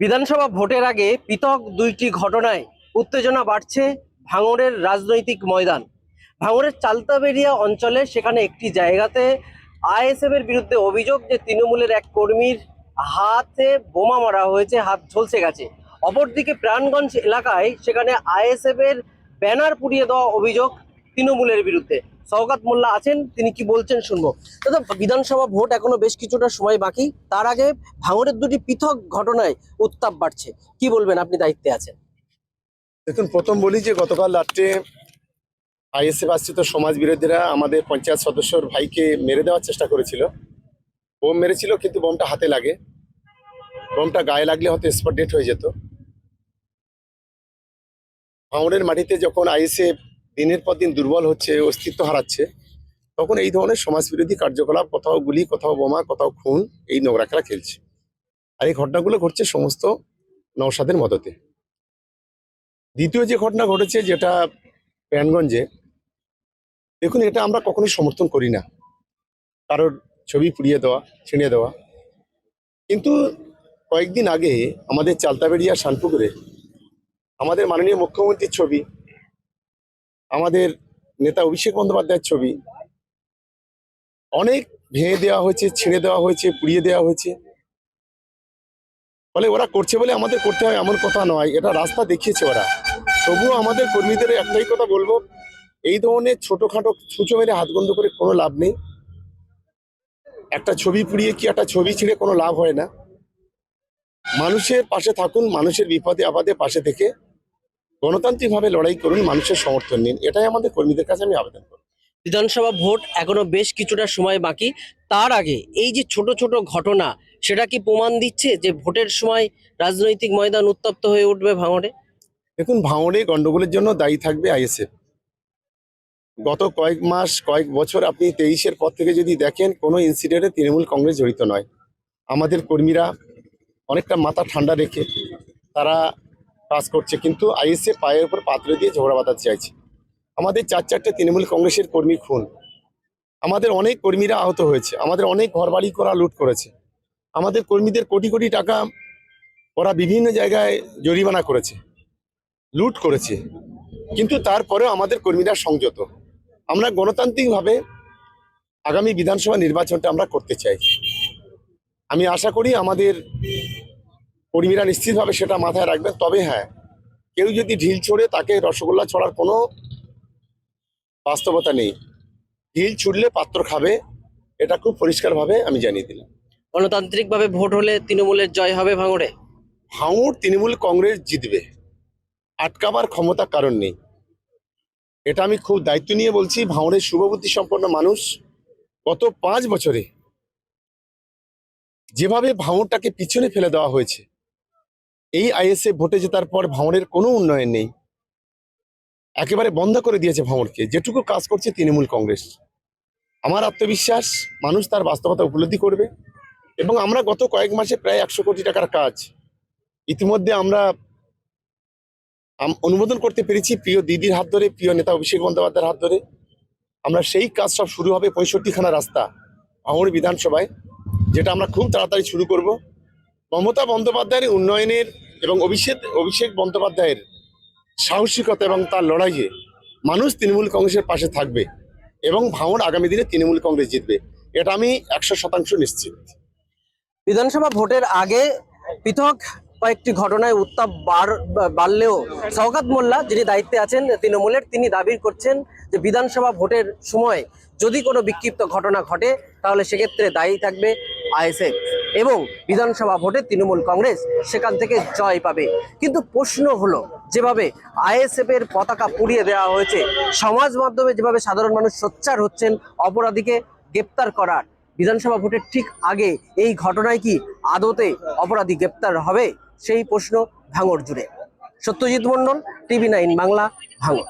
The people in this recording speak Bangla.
বিধানসভা ভোটের আগে পৃথক দুইটি ঘটনায় উত্তেজনা বাড়ছে ভাঙড়ের রাজনৈতিক ময়দান। ভাঙড়ের চালতাবেড়িয়া অঞ্চলে সেখানে একটি জায়গাতে আইএসএফ এর বিরুদ্ধে অভিযোগ যে তৃণমূলের এক কর্মীর হাতে বোমা মারা হয়েছে, হাত ঝলসে গেছে। অপরদিকে প্রাণগঞ্জ এলাকায় সেখানে আইএসএফ এর ব্যানার পুড়িয়ে দেওয়া অভিযোগ তৃণমূলের বিরুদ্ধে। শওকত মোল্লা আছেন, তিনি কি বলছেন শুনবো। দাদা, বিধানসভা ভোট এখনো বেশ কিছুটা সময় বাকি, তার আগে ভাঙড়ের দুটি পৃথক ঘটনায় উত্তাপ বাড়ছে, কি বলবেন? আপনি দায়িত্বে আছেন। দেখুন, প্রথম বলি যে গতকাল রাত্রে আইএসএফ আশ্রিত সমাজ বিরোধীরা আমাদের পঞ্চায়েত সদস্যর ভাইকে মেরে দেওয়ার চেষ্টা করেছিল। বোম মেরেছিল, কিন্তু বোমটা হাতে লাগে। বোমটা গায়ে লাগলে হয়তো স্পট ডেট হয়ে যেত। ভাঙড়ের মাটিতে যখন আইএসএফ দিনের পর দিন দুর্বল হচ্ছে, অস্তিত্ব হারাচ্ছে, তখন এই ধরনের সমাজ বিরোধী কার্যকলাপ, কোথাও গুলি, কোথাও বোমা, কোথাও খুন, এই নোংরা খেলা খেলছে। আর এই ঘটনাগুলো ঘটছে সমস্ত নওশাদের মদতে। দ্বিতীয় যে ঘটনা ঘটেছে, যেটা প্রাণগঞ্জে, দেখুন, এটা আমরা কখনোই সমর্থন করি না, কারোর ছবি পুড়িয়ে দেওয়া, ছিঁড়ে দেওয়া। কিন্তু কয়েকদিন আগে আমাদের চালতাবেড়িয়া শানপুকুরে আমাদের মাননীয় মুখ্যমন্ত্রীর ছবি, আমাদের নেতা অভিষেক বন্দ্যোপাধ্যায়ের ছবি অনেক ভেঙে দেওয়া হয়েছে, ছিঁড়ে দেওয়া হয়েছে, পুড়িয়ে দেওয়া হয়েছে। ফলে ওরা করছে বলে আমাদের করতে হয় এমন কথা নয়, এটা রাস্তা দেখিয়েছে ওরা। তবুও আমাদের কর্মীদের একটাই কথা বলবো, এই ধরনের ছোটখাটো ছুঁচো মেরে হাত বন্ধ করে কোনো লাভ নেই। একটা ছবি পুড়িয়ে কি একটা ছবি ছিঁড়ে কোনো লাভ হয় না। মানুষের পাশে থাকুন, মানুষের বিপদে আপদে পাশে থেকে গণতান্ত্রিকভাবে লড়াই করুন, মানুষের সমর্থন নিন, এটাই আমাদের কর্মীদের কাছে আমি আবেদন করব। বিধানসভা ভোট এখনো বেশ কিছুটা সময় বাকি, তার আগে এই যে ছোট ছোট ঘটনা, সেটা কি প্রমাণ দিচ্ছে যে ভোটের সময় রাজনৈতিক ময়দান উত্তপ্ত হয়ে উঠবে ভাঙড়ে? দেখুন, ভাঙড়ে গন্ডগোলের জন্য দায়ী থাকবে আইএসএফ। গত কয়েক মাস, কয়েক বছর, আপনি 23-এর পর থেকে যদি দেখেন, কোনো ইনসিডেন্টে তৃণমূল কংগ্রেস জড়িত নয়। আমাদের কর্মীরা অনেকটা মাথা ঠান্ডা রেখে তারা কাজ করছে, কিন্তু আইএসএফ পায়ের উপর পাত্র দিয়ে ঝগড়া বাঁধাতে চাইছে। আমাদের 4-4টে তৃণমূল কংগ্রেসের কর্মী খুন, আমাদের অনেক কর্মীরা আহত হয়েছে, আমাদের অনেক ঘরবাড়ি করা লুট করেছে, আমাদের কর্মীদের কোটি কোটি টাকা ওরা বিভিন্ন জায়গায় জরিমানা করেছে, লুট করেছে। কিন্তু তারপরেও আমাদের কর্মীরা সংযত। আমরা গণতান্ত্রিকভাবে আগামী বিধানসভা নির্বাচনটা আমরা করতে চাই। আমি আশা করি আমাদের কর্মীরা নিশ্চিতভাবে সেটা মাথায় রাখবেন। তবে হ্যাঁ, কেউ যদি ঢিল ছোড়ে, তাকে রসগোল্লা ছড়ার কোনো বাস্তবতা নেই। ঢিল ছুড়লে পাত্র খাবে, এটা খুব পরিষ্কারভাবে আমি জানিয়ে দিলাম। গণতান্ত্রিক ভাবে ভোট হলে তৃণমূলের জয় হবে ভাঙড়ে। ভাঙড় তৃণমূল কংগ্রেস জিতবে, আটকাবার ক্ষমতা কারণ নেই। এটা আমি খুব দায়িত্ব নিয়ে বলছি। ভাঙড়ের শুভবুদ্ধি সম্পন্ন মানুষ গত 5 বছরে যেভাবে ভাঙড়টাকে পিছনে ফেলে দেওয়া হয়েছে, এই আইএসএফ ভোটে জেতার পর ভাঙড়ের কোনো উন্নয়ন নেই, একেবারে বন্ধ করে দিয়েছে ভাঙড়কে। যেটুকু কাজ করছে তৃণমূল কংগ্রেস, আমার আত্মবিশ্বাস মানুষ তার বাস্তবতা উপলব্ধি করবে। এবং আমরা গত কয়েক মাসে প্রায় 100 কোটি টাকার কাজ ইতিমধ্যে আমরা অনুমোদন করতে পেরেছি, প্রিয় দিদির হাত ধরে, প্রিয় নেতা অভিষেক বন্দ্যোপাধ্যায়ের হাত ধরে। আমরা সেই কাজ সব শুরু হবে 65খানা রাস্তা ভাঙড় বিধানসভায়, যেটা আমরা খুব তাড়াতাড়ি শুরু করব। মমতা বন্দ্যোপাধ্যায়ের উন্নয়নের এবং অভিষেক বন্দ্যোপাধ্যায়ের সাহসিকতা এবং তার লড়াইয়ে মানুষ তৃণমূল কংগ্রেসের পাশে থাকবে এবং ভাঙড় আগামী দিনে তৃণমূল কংগ্রেস জিতবে, এটা আমি 100% নিশ্চিত। বিধানসভা ভোটের আগে পৃথক কয়েকটি ঘটনায় উত্তাপ বাড়লেও শওকত মোল্লা, যিনি দায়িত্বে আছেন তৃণমূলের, তিনি দাবি করছেন যে বিধানসভা ভোটের সময় যদি কোনো বিক্ষিপ্ত ঘটনা ঘটে, তাহলে সেক্ষেত্রে দায়ী থাকবে আইএসএফ এবং বিধানসভা ভোটে তৃণমূল কংগ্রেস সেখান থেকে জয় পাবে। কিন্তু প্রশ্ন হলো, যেভাবে আইএসএফ এর পতাকা পুড়িয়ে দেওয়া হয়েছে, সমাজ মাধ্যমে যেভাবে সাধারণ মানুষ সোচ্চার হচ্ছেন অপরাধীকে গ্রেপ্তার করার, বিধানসভা ভোটের ঠিক আগে এই ঘটনায় কি আদতে অপরাধী গ্রেপ্তার হবে, সেই প্রশ্ন ভাঙড় জুড়ে। সত্যজিৎ মণ্ডল, টিভি 9 বাংলা, ভাঙড়।